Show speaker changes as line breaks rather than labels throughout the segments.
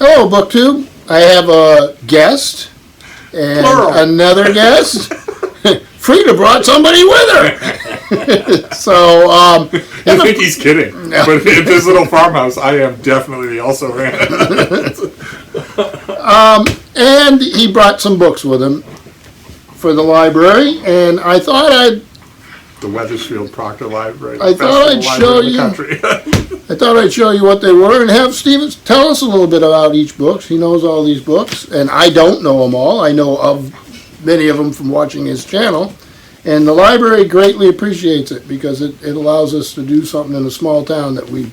Hello, BookTube. I have a guest and
Plural.
another guest. Frida brought somebody with her. So,
I think he's kidding. But at this little farmhouse, I am definitely the also ran.
and he brought some books with him for the library, and I thought
The Wethersfield Proctor Library.
I thought I'd show you. I thought I'd show you what they were and have Steven tell us a little bit about each book. He knows all these books, and I don't know them all. I know of many of them from watching his channel, and the library greatly appreciates it because it allows us to do something in a small town that we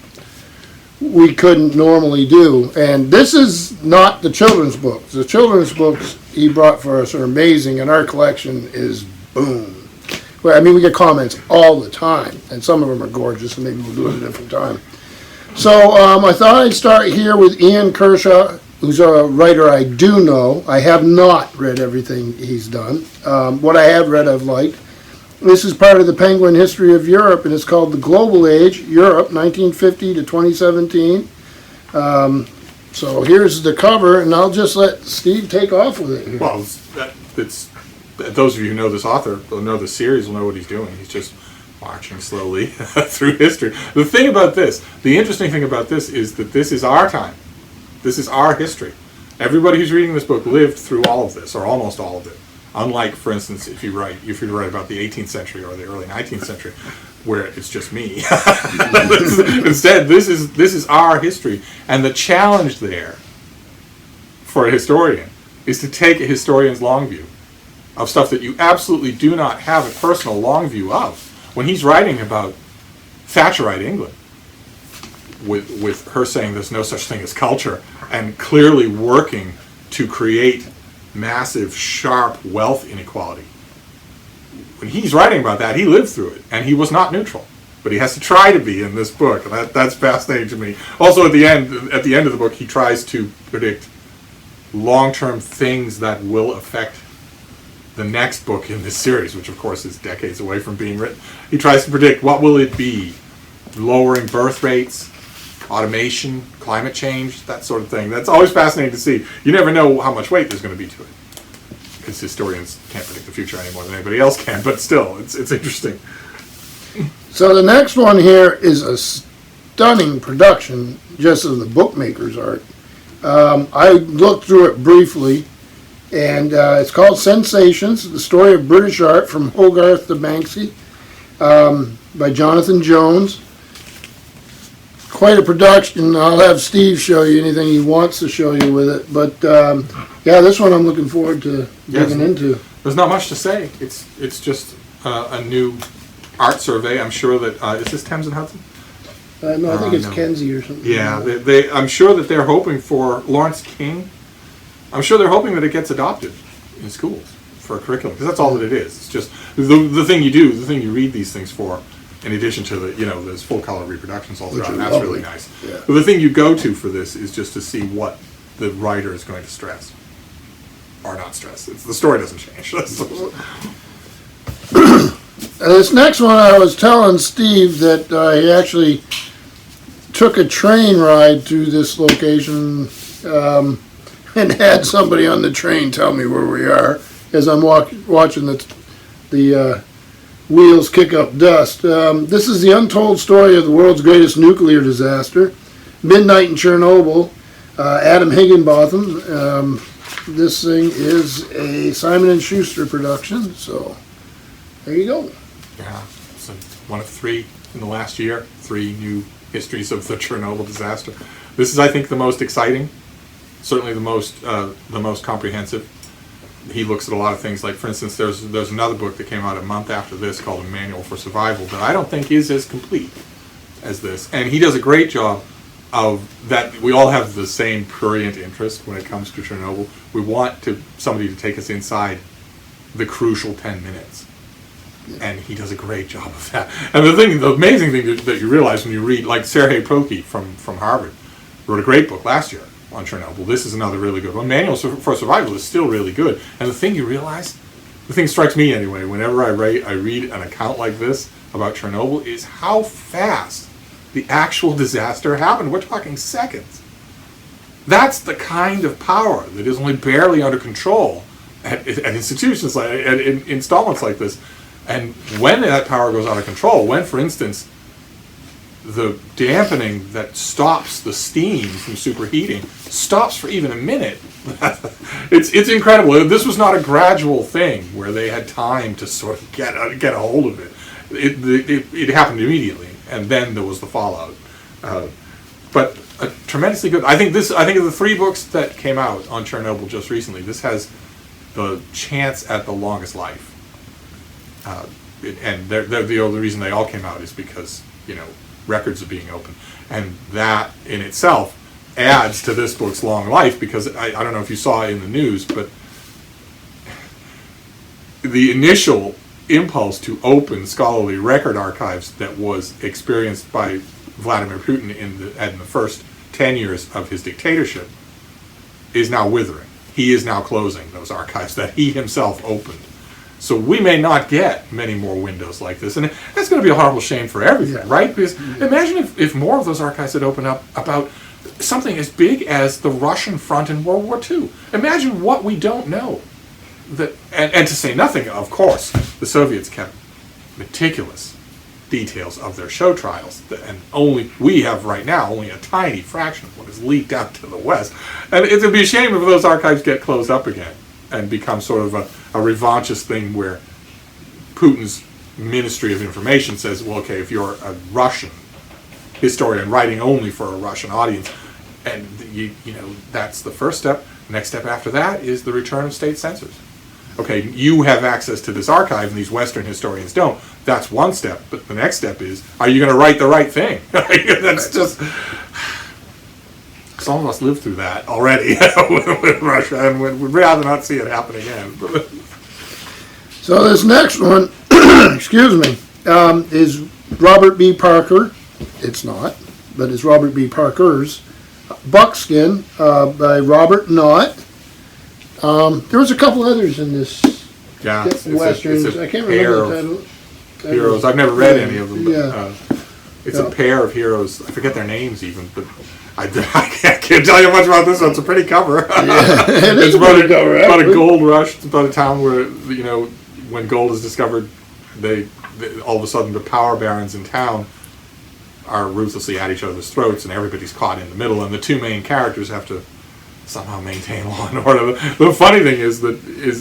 couldn't normally do. And this is not the children's books. The children's books he brought for us are amazing, and our collection is boom. Well, I mean, we get comments all the time, and some of them are gorgeous, and maybe we'll do it at a different time. So I thought I'd start here with Ian Kershaw, who's a writer I do know. I have not read everything he's done. What I have read I've liked. This is part of the Penguin History of Europe, and it's called The Global Age, Europe, 1950 to 2017. So here's the cover, and I'll just let Steve take off with it here.
Well, it's those of you who know this author, or know the series, will know what he's doing. He's just marching slowly through history. The thing about this, the interesting thing about this is that this is our time. This is our history. Everybody who's reading this book lived through all of this, or almost all of it. Unlike, for instance, if you write about the 18th century or the early 19th century, where it's just me. Instead, this is our history, and the challenge there for a historian is to take a historian's long view of stuff that you absolutely do not have a personal long view of. When he's writing about Thatcherite England, with her saying there's no such thing as culture, and clearly working to create massive, sharp wealth inequality. When he's writing about that, he lived through it, and he was not neutral. But he has to try to be in this book, and that's fascinating to me. Also, at the end of the book, he tries to predict long-term things that will affect the next book in this series, which of course is decades away from being written. He tries to predict what will it be: lowering birth rates, automation, climate change, that sort of thing. That's always fascinating to see. You never know how much weight there's going to be to it, because historians can't predict the future any more than anybody else can, but still, it's interesting.
So the next one here is a stunning production, just of the bookmaker's art. I looked through it briefly, and it's called Sensations, the story of British art from Hogarth to Banksy, by Jonathan Jones. Quite a production. I'll have Steve show you anything he wants to show you with it. But yeah, this one I'm looking forward to digging into.
There's not much to say. It's just a new art survey. I'm sure that is this Thames and Hudson?
No, I think it's
no.
Kenzie or something.
Yeah, I'm sure that they're hoping for Lawrence King. I'm sure they're hoping that it gets adopted in schools for a curriculum, because that's all that it is. It's just the thing you do, the thing you read these things for, in addition to there's full color reproductions all throughout, and that's
lovely.
really nice.
Yeah.
But the thing you go to for this is just to see what the writer is going to stress. Or not stress. The story doesn't change.
This next one, I was telling Steve that he actually took a train ride to this location and had somebody on the train tell me where we are as I'm watching the wheels kick up dust. This is the untold story of the world's greatest nuclear disaster, Midnight in Chernobyl, Adam Higginbotham. This thing is a Simon & Schuster production, so there you go.
Yeah, so one of 3 in the last year, 3 new histories of the Chernobyl disaster. This is, I think, the most exciting, certainly the most comprehensive. He looks at a lot of things, like, for instance, there's another book that came out a month after this called A Manual for Survival that I don't think is as complete as this. And he does a great job of that. We all have the same prurient interest when it comes to Chernobyl. We want somebody to take us inside the crucial 10 minutes. And he does a great job of that. And the amazing thing that you realize when you read, like Sergei Proky from Harvard wrote a great book last year on Chernobyl. This is another really good one. Manual for Survival is still really good. And the thing you realize, the thing strikes me anyway, whenever I read an account like this about Chernobyl, is how fast the actual disaster happened. We're talking seconds. That's the kind of power that is only barely under control at institutions like at installments like this. And when that power goes out of control, when, for instance, the dampening that stops the steam from superheating stops for even a minute, it's incredible. This was not a gradual thing where they had time to sort of get a hold of it. It happened immediately, and then there was the fallout. But a tremendously good. I think of the 3 books that came out on Chernobyl just recently, this has the chance at the longest life. And the only reason they all came out is because, records are being opened. And that in itself adds to this book's long life, because I don't know if you saw in the news, but the initial impulse to open scholarly record archives that was experienced by Vladimir Putin in the first 10 years of his dictatorship is now withering. He is now closing those archives that he himself opened. So we may not get many more windows like this, and that's going to be a horrible shame for everything, right? Because imagine if more of those archives had opened up about something as big as the Russian front in World War II. Imagine what we don't know. And to say nothing, of course, the Soviets kept meticulous details of their show trials, and we have right now only a tiny fraction of what is leaked out to the West. And it would be a shame if those archives get closed up again and become sort of a revanchist thing where Putin's Ministry of Information says, well, okay, if you're a Russian historian writing only for a Russian audience, and that's the first step. Next step after that is the return of state censors. Okay, you have access to this archive and these Western historians don't. That's one step, but the next step is, are you going to write the right thing? That's just... Some of us lived through that already with Russia, and we'd rather not see it happen again.
So this next one, excuse me, is Robert B. Parker. It's not, but it's Robert B. Parker's Buckskin by Robert Knott. There was a couple others in this westerns.
It's a
I can't remember the title.
Heroes. I've never read any of them. But, it's
Yeah.
a pair of heroes. I forget their names even, but I can't tell you much about this one. It's a pretty cover.
It's
about
a
a gold rush. It's about a town where when gold is discovered, they all of a sudden the power barons in town are ruthlessly at each other's throats, and everybody's caught in the middle, and the two main characters have to somehow maintain law and order. The funny thing is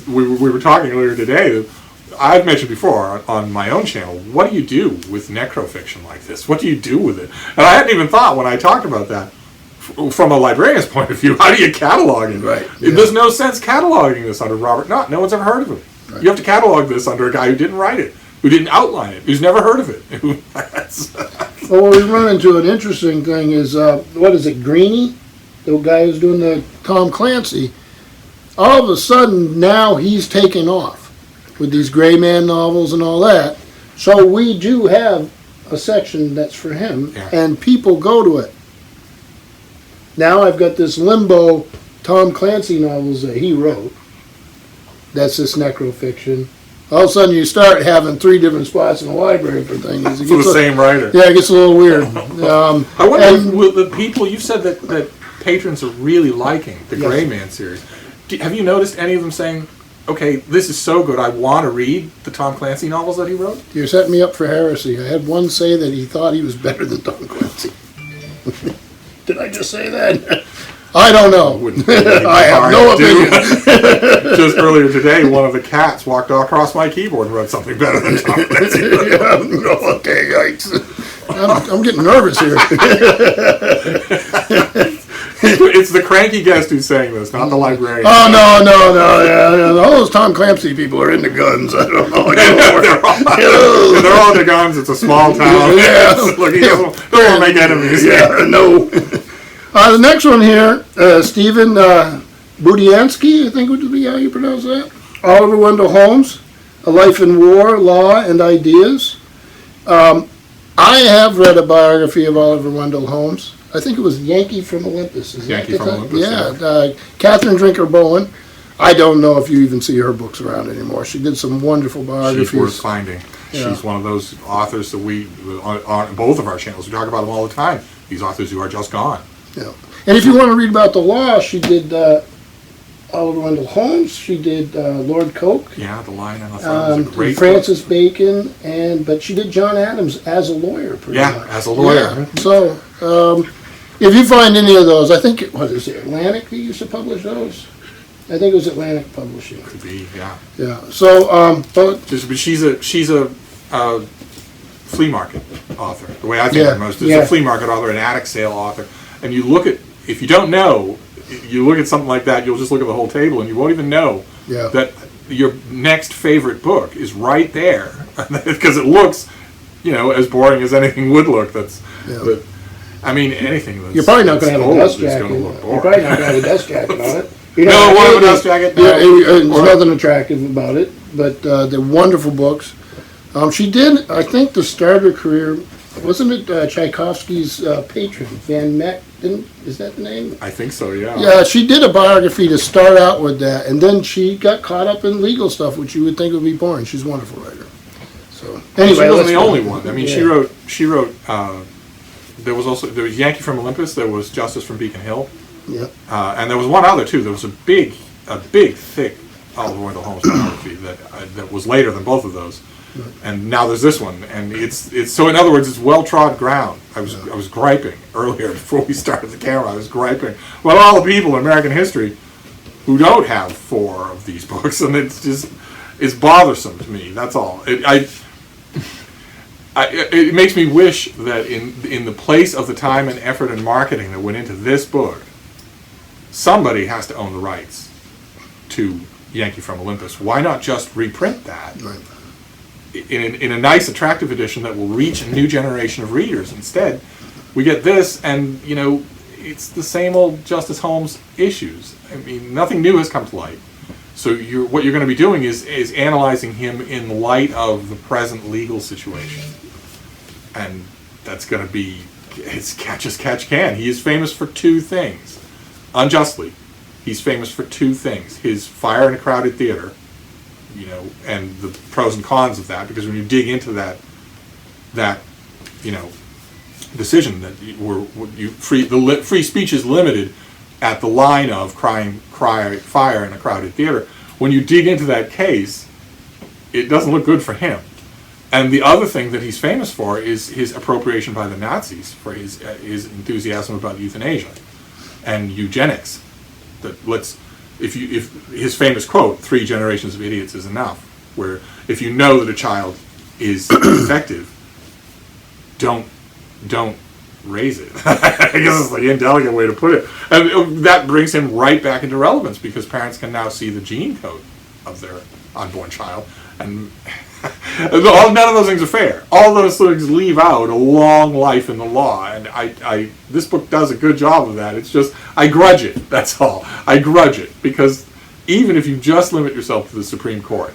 we were talking earlier today that I've mentioned before on my own channel, what do you do with necrofiction like this? What do you do with it? And I hadn't even thought when I talked about that from a librarian's point of view, how do you catalog it?
Right.
There's no sense cataloging this under Robert Knott. No one's ever heard of him. Right. You have to catalog this under a guy who didn't write it, who didn't outline it, who's never heard of it.
Well, we run into an interesting thing is, what is it, Greeny? The guy who's doing the Tom Clancy. All of a sudden, now he's taken off with these Gray Man novels and all that. So we do have a section that's for him, and people go to it. Now I've got this Limbo Tom Clancy novels that he wrote. That's this necrofiction. All of a sudden you start having 3 different spots in the library for things.
For the same writer.
Yeah, it gets a little weird.
I wonder if the people, you said that patrons are really liking the Gray Man series. Have you noticed any of them saying, okay, this is so good, I want to read the Tom Clancy novels that he wrote?
You're setting me up for heresy. I had one say that he thought he was better than Tom Clancy. Did I just say that? I don't know. I have no opinion.
Just earlier today, one of the cats walked across my keyboard and wrote something better than Tom Clancy.
Okay, yikes. I'm getting nervous here.
It's the cranky guest who's saying this, not the librarian.
Oh, no. Yeah. All those Tom Clancy people are into guns. I don't know.
They're all into guns. It's a small town.
Yeah.
Look, they won't make enemies.
Yeah, no. The next one here, Stephen Budiansky, I think would be how you pronounce that. Oliver Wendell Holmes, A Life in War, Law, and Ideas. I have read a biography of Oliver Wendell Holmes. I think it was Yankee from Olympus.
Yankee from Olympus,
yeah. Catherine Drinker Bowen. I don't know if you even see her books around anymore. She did some wonderful biographies.
She's worth finding. Yeah. She's one of those authors that we, on both of our channels, we talk about them all the time. These authors who are just gone.
Yeah. And if you want to read about the law, she did Oliver Wendell Holmes. She did Lord Coke.
Yeah, The Lion and the Throne is a great
Francis Bacon, but she did John Adams as a lawyer. Pretty much.
as a lawyer.
Yeah. So if you find any of those, I think what is it, Atlantic that used to publish those? I think it was Atlantic Publishing.
Could be, yeah.
Yeah. So, but
She's a flea market author. The way I think of her most is a flea market author, an attic sale author. And you look at, if you don't know, you look at something like that, you'll just look at the whole table and you won't even know that your next favorite book is right there. Because it looks, as boring as anything would look. But, I mean, anything that's
you're probably not going to have a dust jacket. You're probably not going to have a dust jacket on it.
No, I won't have a dust jacket. No.
There's nothing attractive about it, but they're wonderful books. She did, I think, to start her career, wasn't it Tchaikovsky's patron, Van Meck? Is that the name?
I think so, yeah.
Yeah, she did a biography to start out with that, and then she got caught up in legal stuff, which you would think would be boring. She's a wonderful writer. So anyway,
she wasn't the only one. I mean, she wrote. There was Yankee from Olympus. There was Justice from Beacon Hill.
Yeah.
And there was one other too. There was a big, thick Oliver Wendell Holmes biography that was later than both of those. Right. And now there's this one, and it's so. In other words, it's well-trod ground. I was griping earlier before we started the camera. I was griping about all the people in American history who don't have 4 of these books, and it's bothersome to me. That's all. It makes me wish that in the place of the time and effort and marketing that went into this book, somebody has to own the rights to Yankee from Olympus. Why not just reprint that in a nice, attractive edition that will reach a new generation of readers? Instead, we get this, and it's the same old Justice Holmes issues. I mean, nothing new has come to light. So what you're going to be doing is analyzing him in light of the present legal situation, and that's going to be it's catch as catch can. He is famous for 2 things. Unjustly, he's famous for 2 things: his fire in a crowded theater, and the pros and cons of that. Because when you dig into that decision that free speech is limited at the line of fire in a crowded theater. When you dig into that case, it doesn't look good for him. And the other thing that he's famous for is his appropriation by the Nazis for his enthusiasm about euthanasia and eugenics. If his famous quote, 3 generations of idiots is enough, where if you know that a child is defective, don't raise it. I guess it's the indelicate way to put it. And that brings him right back into relevance, because parents can now see the gene code of their unborn child. And none of those things are fair. All those things leave out a long life in the law. And this book does a good job of that. It's just, I grudge it. That's all. I grudge it. Because even if you just limit yourself to the Supreme Court,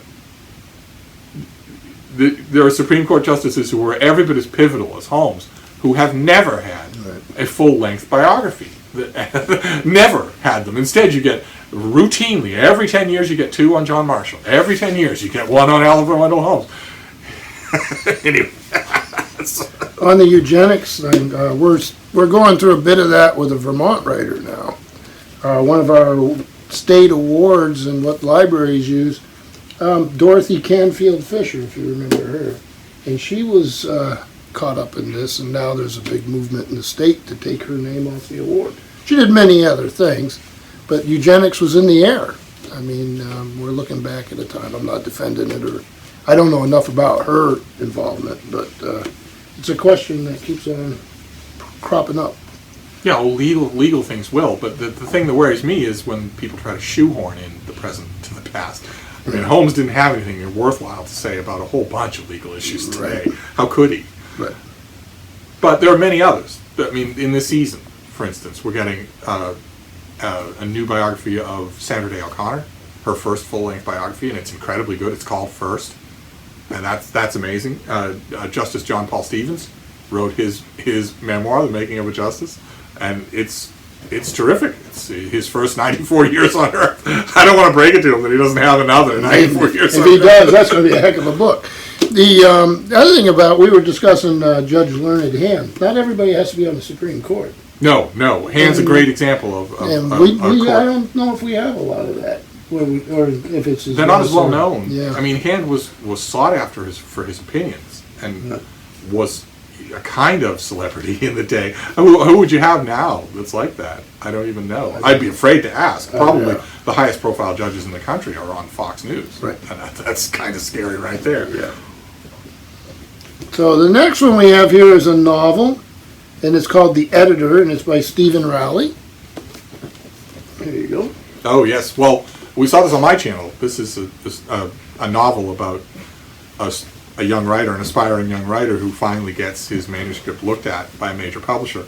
there are Supreme Court justices who are every bit as pivotal as Holmes, who have never had a full-length biography. Never had them. Instead, you get routinely, every 10 years you get 2 on John Marshall. Every 10 years you get 1 on Oliver Wendell Holmes. Anyway.
On the eugenics thing, we're going through a bit of that with a Vermont writer now. One of our state awards and what libraries use, Dorothy Canfield Fisher, if you remember her. And she was caught up in this, and now there's a big movement in the state to take her name off the award. She did many other things, but eugenics was in the air. I mean, we're looking back at a time. I'm not defending it, or I don't know enough about her involvement, but it's a question that keeps on cropping up.
Yeah, well, legal things will, but the thing that worries me is when people try to shoehorn in the present to the past. I mean, Holmes didn't have anything worthwhile to say about a whole bunch of legal issues today. Right. How could he?
Right.
But there are many others. I mean, in this season, for instance, we're getting a new biography of Sandra Day O'Connor, her first full-length biography, and it's incredibly good. It's called First, and that's amazing. Justice John Paul Stevens wrote his memoir, The Making of a Justice, and it's terrific. It's his first 94 years on Earth. I don't want to break it to him that he doesn't have another 94 years on Earth.
If he does, that's going to be a heck of a book. The other thing about, we were discussing Judge Learned Hand. Not everybody has to be on the Supreme Court.
No. Hand's a great example of
And
a
I
court.
don't know if we have a lot of that, or if it's.
They're not as well known.
Yeah.
I mean, Hand was sought after for his opinions and was a kind of celebrity in the day. Who would you have now that's like that? I don't even know. I'd be afraid to ask. Probably the highest profile judges in the country are on Fox News.
Right.
And that's kind of scary right there.
Yeah. So the next one we have here is a novel, and it's called The Editor, and it's by Stephen Rowley. There you go.
Oh, yes. Well, we saw this on my channel. This is a novel about a young writer, an aspiring young writer who finally gets his manuscript looked at by a major publisher.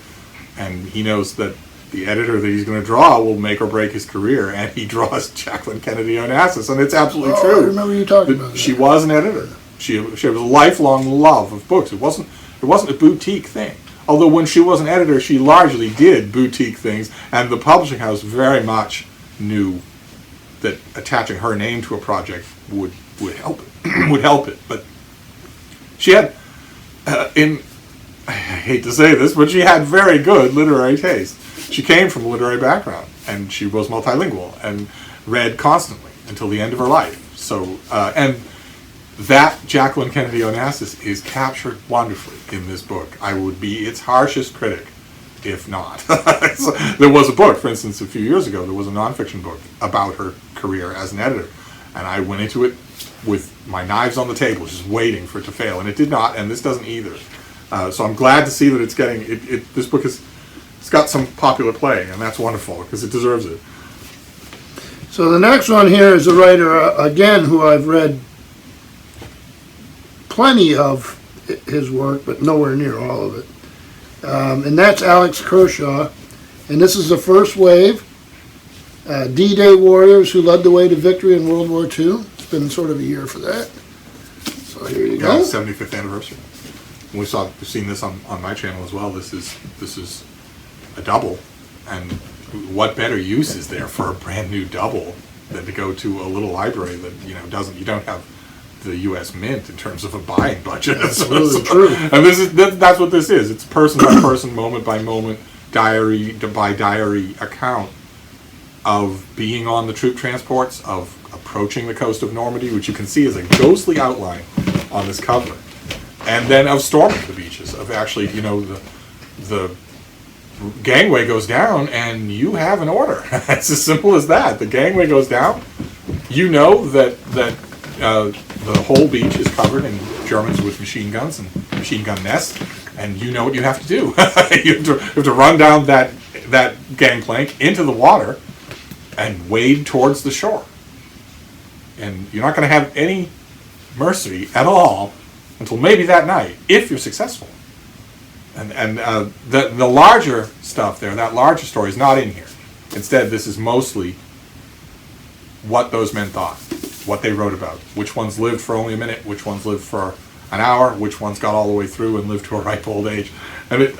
And he knows that the editor that he's going to draw will make or break his career, and he draws Jacqueline Kennedy Onassis, and it's absolutely true.
I remember you talking about that.
She was an editor. She was a lifelong love of books. It wasn't a boutique thing. Although when she was an editor, she largely did boutique things, and the publishing house very much knew that attaching her name to a project would help it. would help it. But she had, I hate to say this, but she had very good literary taste. She came from a literary background, and she was multilingual and read constantly until the end of her life. So, and that Jacqueline Kennedy Onassis is captured wonderfully in this book. I would be its harshest critic, if not. So, there was a book, for instance, a few years ago, there was a nonfiction book about her career as an editor, and I went into it with my knives on the table, just waiting for it to fail, and it did not, and this doesn't either. So I'm glad to see that it's getting, this book it's got some popular play, and that's wonderful, because it deserves it.
So the next one here is a writer, again, who I've read plenty of his work, but nowhere near all of it. And that's Alex Kershaw. And this is the first wave. D-Day warriors who led the way to victory in World War II. It's been sort of a year for that. So here you go.
75th anniversary. We've seen this on my channel as well. This is a double, and what better use is there for a brand new double than to go to a little library that you don't have the U.S. Mint in terms of a buying budget.
Absolutely true.
And that's what this is. It's person by person, moment by moment, diary by diary account of being on the troop transports, of approaching the coast of Normandy, which you can see as a ghostly outline on this cover, and then of storming the beaches, of actually, the gangway goes down and you have an order. It's as simple as that. The gangway goes down. You know that the whole beach is covered in Germans with machine guns and machine gun nests, and you know what you have to do. You have to run down that gangplank into the water and wade towards the shore. And you're not going to have any mercy at all until maybe that night, if you're successful. And the larger stuff there, that larger story is not in here. Instead, this is mostly what those men thought, what they wrote about, which ones lived for only a minute, which ones lived for an hour, which ones got all the way through and lived to a ripe old age. And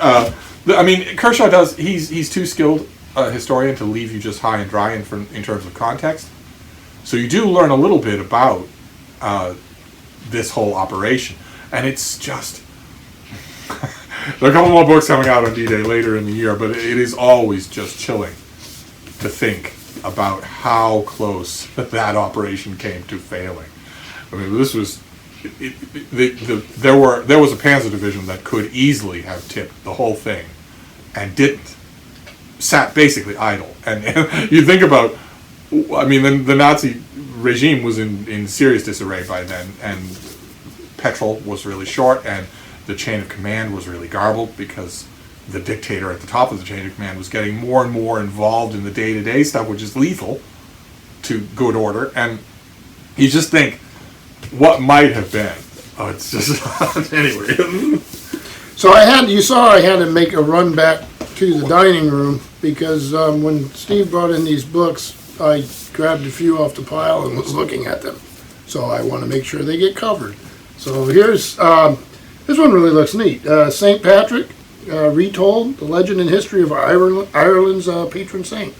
Kershaw he's too skilled a historian to leave you just high and dry in terms of context. So you do learn a little bit about this whole operation, and it's just there are a couple more books coming out on D-Day later in the year, but it is always just chilling to think about how close that operation came to failing. I mean, this was there was a Panzer division that could easily have tipped the whole thing, and didn't. Sat basically idle, and you think about. I mean, the Nazi regime was in serious disarray by then, and petrol was really short, and the chain of command was really garbled, because the dictator at the top of the chain of command was getting more and more involved in the day-to-day stuff, which is lethal to good order. And you just think, what might have been? Oh, it's just anyway.
So I had to make a run back to the dining room, because when Steve brought in these books, I grabbed a few off the pile and was looking at them. So I want to make sure they get covered. So here's, this one really looks neat. St. Patrick, Retold, the legend and history of Ireland's patron saint.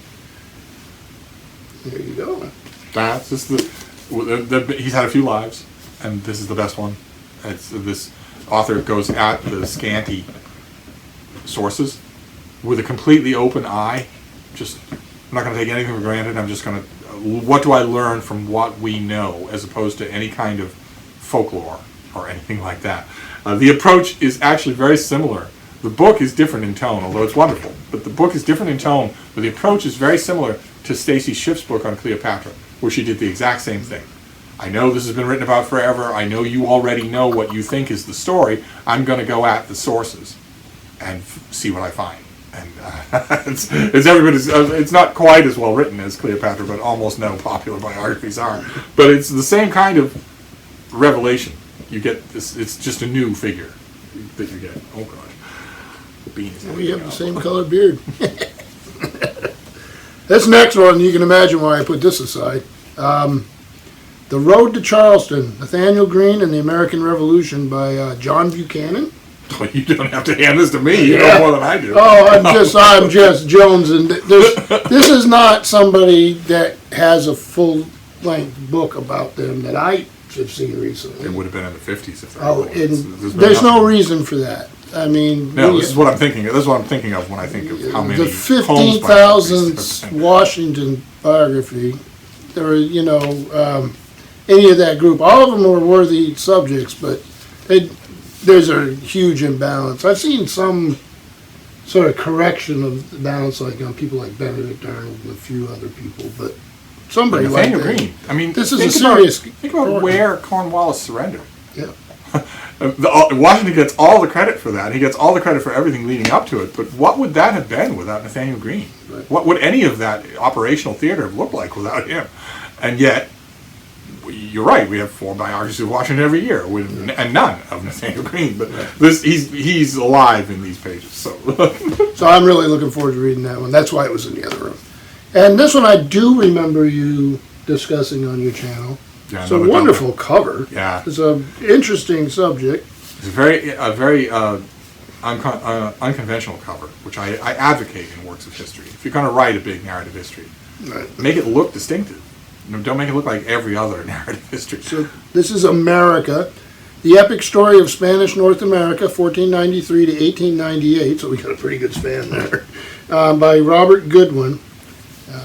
There you go.
That's just he's had a few lives, and this is the best one. This author goes at the scanty sources with a completely open eye. I'm not going to take anything for granted. I'm just going to, what do I learn from what we know, as opposed to any kind of folklore or anything like that. The approach is actually very similar. The book is different in tone, although it's wonderful. But the book is different in tone, but the approach is very similar to Stacy Schiff's book on Cleopatra, where she did the exact same thing. I know this has been written about forever. I know you already know what you think is the story. I'm going to go at the sources and see what I find. And it's not quite as well written as Cleopatra, but almost no popular biographies are. But it's the same kind of revelation. You get this. It's just a new figure that you get. Oh god, the beans.
We have the same colored beard. This next one, you can imagine why I put this aside. The Road to Charleston, Nathaniel Greene and the American Revolution by John Buchanan.
Well, you don't have to hand this to me. You know more than I do.
Oh, I'm just Jones, and this is not somebody that has a full-length book about them that I have seen recently.
It would have been in the 50s if
there's no reason for that. I mean,
no, this is what I'm thinking. This is what I'm thinking of when I think of how many.
The 15,000th Washington biography, or any of that group, all of them were worthy subjects, but there's a huge imbalance. I've seen some sort of correction of the balance, like on people like Benedict Arnold and a few other people, but somebody like
Nathaniel Greene. I mean,
this is a serious.
Think about where Cornwallis surrendered.
Yeah.
Washington gets all the credit for that. He gets all the credit for everything leading up to it. But what would that have been without Nathaniel Greene? Right. What would any of that operational theater have looked like without him? And yet, you're right. We have 4 biographies of Washington every year, and none of Nathaniel Greene. But he's alive in these pages. So,
so I'm really looking forward to reading that one. That's why it was in the other room. And this one I do remember you discussing on your channel. Yeah, it's a wonderful cover.
Yeah,
it's an interesting subject.
It's a very unconventional cover, which I advocate in works of history. If you're going to write a big narrative history, right, make it look distinctive. Don't make it look like every other narrative history.
So this is America, the epic story of Spanish North America, 1493 to 1898. So we got a pretty good span there. By Robert Goodwin.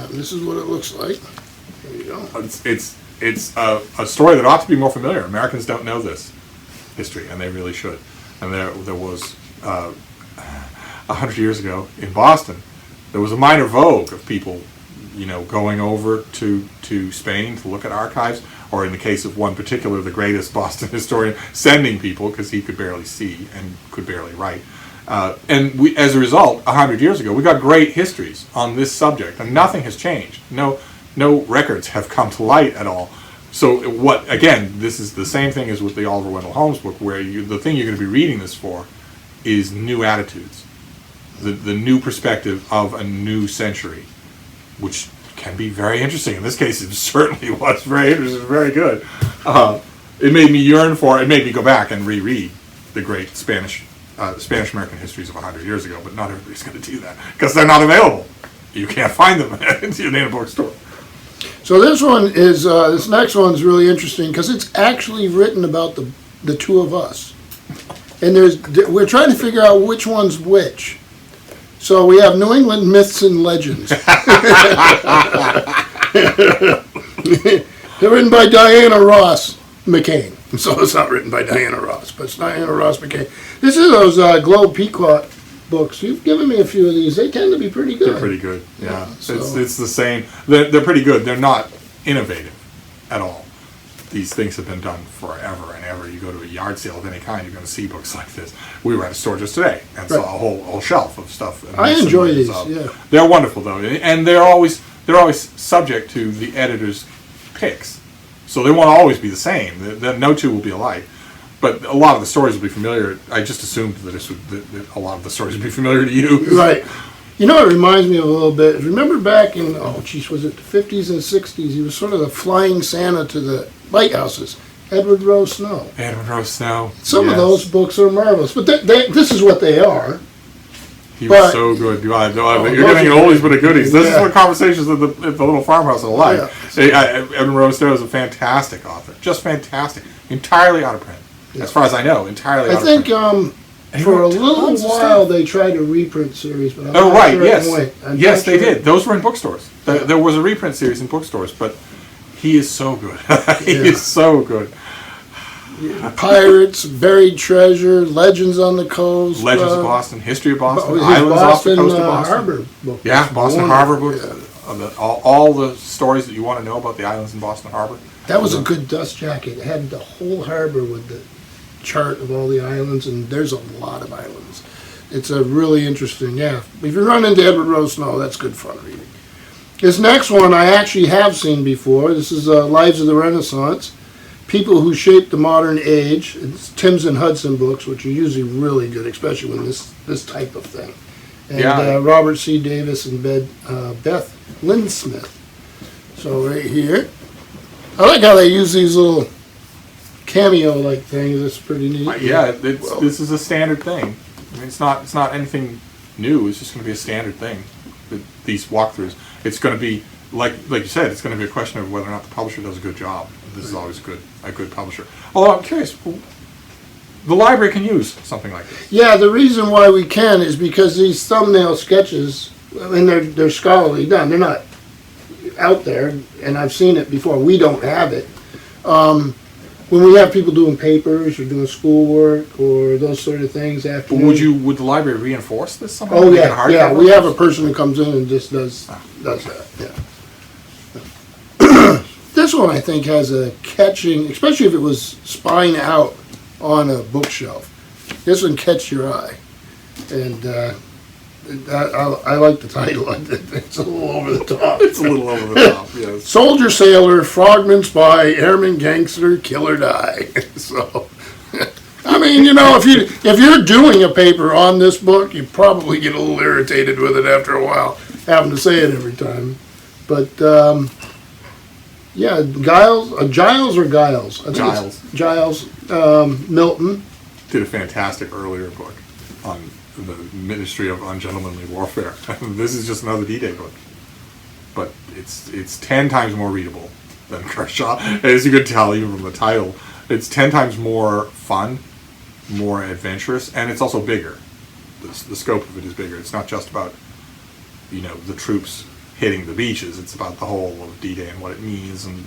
This is what it looks like. There you go.
It's a story that ought to be more familiar. Americans don't know this history, and they really should. And there was 100 years ago in Boston, there was a minor vogue of people, going over to Spain to look at archives, or in the case of one particular, the greatest Boston historian, sending people because he could barely see and could barely write. And we, as a result, 100 years ago, we got great histories on this subject, and nothing has changed. No records have come to light at all. So this is the same thing as with the Oliver Wendell Holmes book, where the thing you're going to be reading this for is new attitudes, the new perspective of a new century, which can be very interesting. In this case, it certainly was very interesting, very good. It made me yearn for it. It made me go back and reread the great Spanish-American histories of 100 years ago, but not everybody's going to do that because they're not available. You can't find them in a bookstore.
So this next one's really interesting because it's actually written about the two of us, and we're trying to figure out which one's which. So we have New England myths and legends. They're written by Diana Ross McCain. So it's not written by Diana Ross, but it's Diana Ross McCain. This is those Globe Pequot books. You've given me a few of these. They tend to be pretty good.
They're pretty good, yeah. It's the same. They're pretty good. They're not innovative at all. These things have been done forever and ever. You go to a yard sale of any kind, you're going to see books like this. We were at a store just today and saw a whole shelf of stuff.
I enjoy these, yeah.
They're wonderful, though, and they're always subject to the editor's picks. So they won't always be the same. No two will be alike. But a lot of the stories will be familiar. I just assumed that a lot of the stories would be familiar to you.
Right. It reminds me of a little bit. Remember back in, was it the 50s and 60s? He was sort of the flying Santa to the lighthouses. Edward Rowe Snow. Some of those books are marvelous. But this is what they are.
He was so good. You're getting an oldies but a goodies. This is what conversations at the little farmhouse are like. Yeah. Edward Rowe Snow is a fantastic author. Just fantastic. Entirely out of print. Yeah. As far as I know, entirely out of print.
I think
And he
For a
wrote
little
tons of
while,
stuff.
they tried to reprint series, but I'm
Oh,
not
right,
sure
yes.
it went. I'm
Yes,
not
they
sure.
did. Those were in bookstores. There was a reprint series in bookstores, but he is so good. He
Yeah.
is so good.
Pirates, Buried Treasure, Legends on the Coast.
Legends of Boston, History of Boston,
his
Islands off the
Boston
coast of Boston.
Harbor book.
Yeah,
was
Boston
wonderful.
Harbor books.
Yeah.
All the stories that you want to know about the islands in Boston Harbor.
That was a good dust jacket. It had the whole harbor with the chart of all the islands, and there's a lot of islands. It's a really interesting, yeah. If you run into Edward Rose Snow, that's good fun reading. This next one I actually have seen before. This is Lives of the Renaissance. People Who Shaped the Modern Age. It's Timms and Hudson books, which are usually really good, especially when this type of thing. And
Yeah.
Robert C. Davis and Beth Lindsmith. So right here. I like how they use these little cameo-like things. It's pretty neat.
This is a standard thing. I mean, it's not anything new. It's just going to be a standard thing. These walkthroughs. It's going to be like you said. It's going to be a question of whether or not the publisher does a good job. This is always a good publisher. Although I'm curious, the library can use something like this.
Yeah, the reason why we can is because these thumbnail sketches, I mean, they're scholarly done. They're not out there, and I've seen it before. We don't have it. When we have people doing papers or doing schoolwork or those sort of things after.
But would the library reinforce this somehow?
Oh
Make it a
yeah,
hardcover?
yeah. We have a person who comes in and just does that. Yeah. This one I think has a catching, especially if it was spine out on a bookshelf. This one catch your eye, and I like the title. It's a little over the top.
It's a little over the top. Yes.
Soldier Sailor, Frogments by Airman Gangster, Kill or Die. So, I mean, if you're doing a paper on this book, you probably get a little irritated with it after a while, having to say it every time. But yeah, Giles or Giles? I think
Giles.
it's Giles Milton.
Did a fantastic earlier book on the Ministry of Ungentlemanly Warfare. This is just another D-Day book, but it's 10 times more readable than Kershaw. As you could tell even from the title, it's 10 times more fun, more adventurous, and it's also bigger. The scope of it is bigger. It's not just about the troops hitting the beaches. It's about the whole of D-Day and what it means, and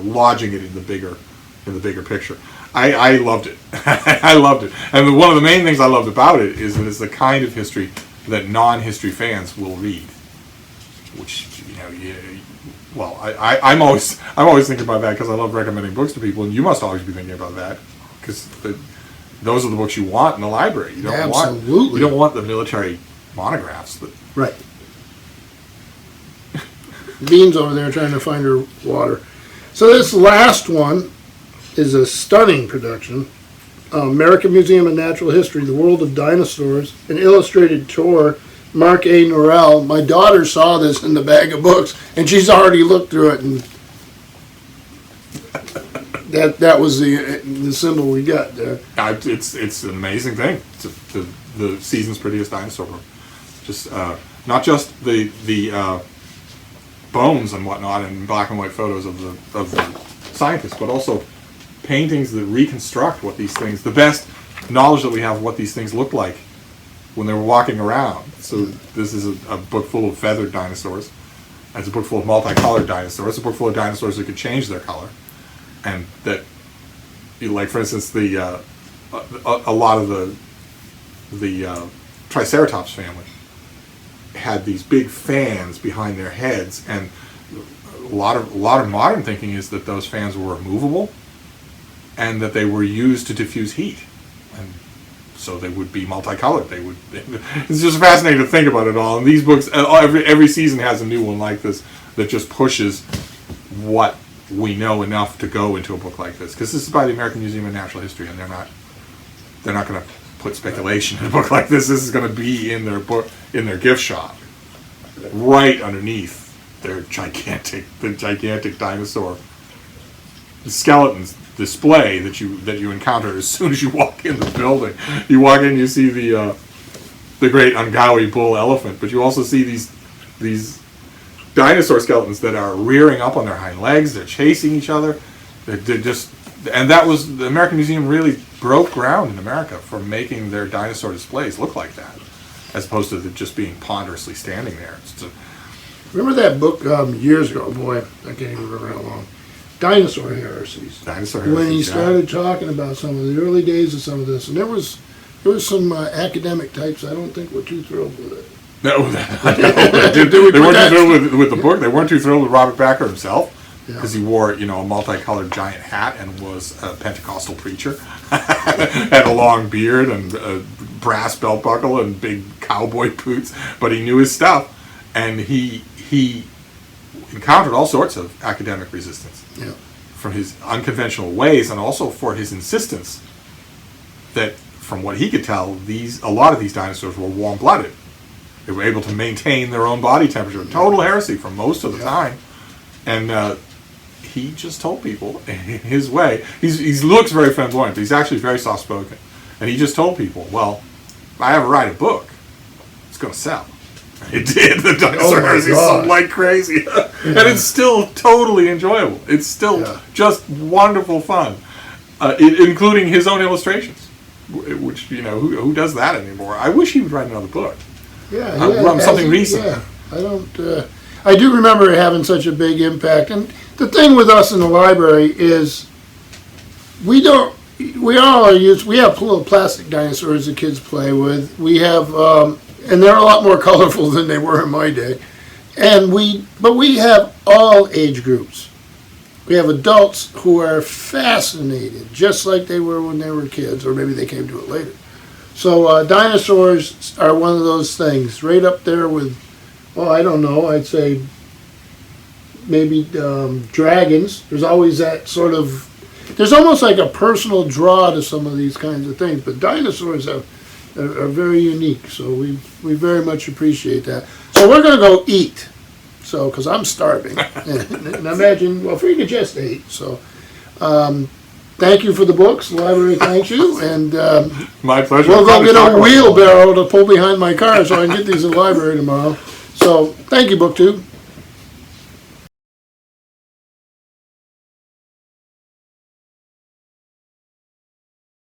lodging it in the bigger picture. I loved it. I loved it. And one of the main things I loved about it is that it's the kind of history that non-history fans will read. Which, I'm always thinking about that because I love recommending books to people, and you must always be thinking about that because those are the books you want in the library. You don't want the military monographs.
Right. Bean's over there trying to find her water. So this last one is a stunning production. American Museum of Natural History, The World of Dinosaurs, an illustrated tour, Mark A. Norrell. My daughter saw this in the bag of books, and she's already looked through it, and that was the symbol we got there.
It's an amazing thing. It's the season's prettiest dinosaur book. Just not just the bones and whatnot and black and white photos of the scientists, but also paintings that reconstruct what these things, the best knowledge that we have of what these things looked like when they were walking around. So this is a book full of feathered dinosaurs. It's a book full of multicolored dinosaurs. It's a book full of dinosaurs that could change their color. And that, like for instance, a lot of the Triceratops family had these big fans behind their heads, and a lot of modern thinking is that those fans were removable and that they were used to diffuse heat, and so they would be multicolored. It's just fascinating to think about it all. And these books, every season has a new one like this that just pushes what we know enough to go into a book like this, because this is by the American Museum of Natural History, and they're not going to put speculation in a book like this. This is going to be in their book, in their gift shop, right underneath their gigantic dinosaur skeletons display that you encounter as soon as you walk in the building. You walk in, you see the great Donoghueish bull elephant, but you also see these dinosaur skeletons that are rearing up on their hind legs. They're chasing each other. They're just And that was, the American Museum really broke ground in America for making their dinosaur displays look like that, as opposed to just being ponderously standing there.
Remember that book years ago? Boy, I can't even remember how long. Dinosaur Heresies.
Dinosaur Heresies.
When he started talking about some of the early days of some of this, and there was some academic types I don't think were too thrilled with it.
No, they weren't too thrilled with the book. They weren't too thrilled with Robert Backer himself, because he wore, a multicolored giant hat and was a Pentecostal preacher, had a long beard and a brass belt buckle and big cowboy boots, but he knew his stuff, and he encountered all sorts of academic resistance from his unconventional ways, and also for his insistence that, from what he could tell, a lot of these dinosaurs were warm-blooded. They were able to maintain their own body temperature. Total heresy for most of the time. And he just told people in his way. He looks very flamboyant, but he's actually very soft-spoken. And he just told people, well, if I ever write a book, it's going to sell. It did. The Dinosaur Heresy sold like crazy. And it's still totally enjoyable. It's still just wonderful fun, including his own illustrations, which, who does that anymore? I wish he would write another book. Something recent.
Yeah, I do remember it having such a big impact. And the thing with us in the library is we have little plastic dinosaurs the kids play with. We have, and they're a lot more colorful than they were in my day. But we have all age groups. We have adults who are fascinated, just like they were when they were kids, or maybe they came to it later. So dinosaurs are one of those things, right up there with, I don't know, I'd say maybe dragons. There's always that sort of, there's almost like a personal draw to some of these kinds of things, but dinosaurs are very unique, so we very much appreciate that. So we're going to go eat, because I'm starving. And imagine, Frida just ate, so thank you for the books. The library thanks you, and
my pleasure.
We'll go get a wheelbarrow to pull behind my car so I can get these in the library tomorrow. So thank you, BookTube.